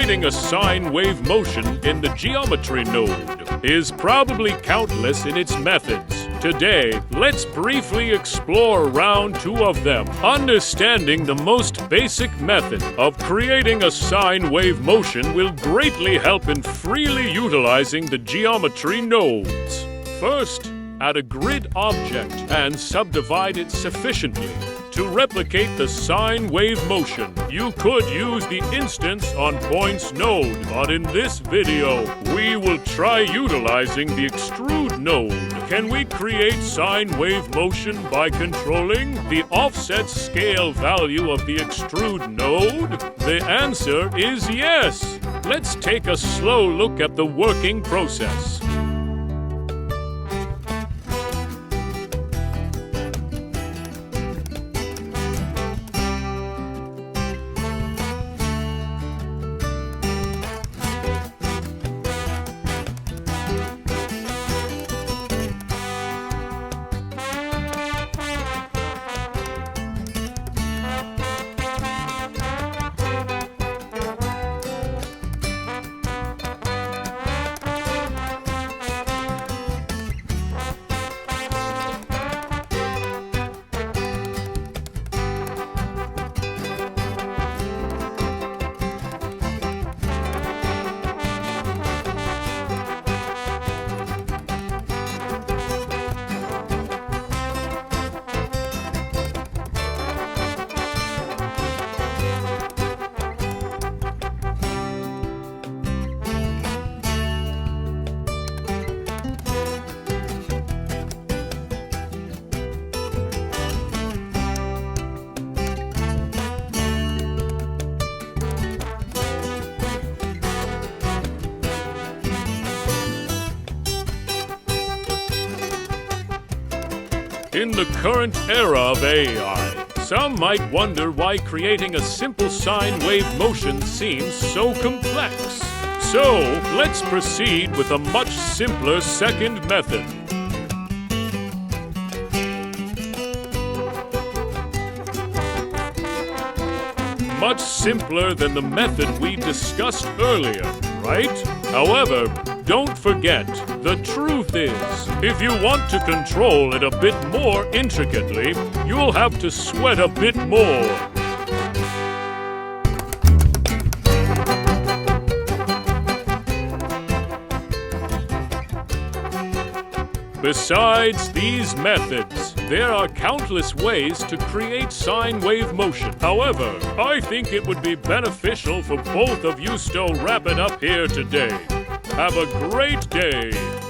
creating a sine wave motion in the geometry node is probably countless in its methods. Today, let's briefly explore round 2 of them, understanding the most basic method of creating a sine wave motion will greatly help in freely utilizing the geometry nodes. First, add a grid object and subdivide it sufficiently to replicate the sine wave motion. You could use the instance on points node, but in this video, we will try utilizing the extrude node. Can we create sine wave motion by controlling the offset scale value of the extrude node? The answer is yes. Let's take a slow look at the working process. In the current era of AI, some might wonder why creating a simple sine wave motion seems so complex. So, let's proceed with a much simpler second method. Much simpler than the method we discussed earlier, right? However, don't forget, the truth is, if you want to control it a bit more intricately, you'll have to sweat a bit more. Besides these methods, there are countless ways to create sine wave motion. However, I think it would be beneficial for both of you to wrap it up here today. Have a great day!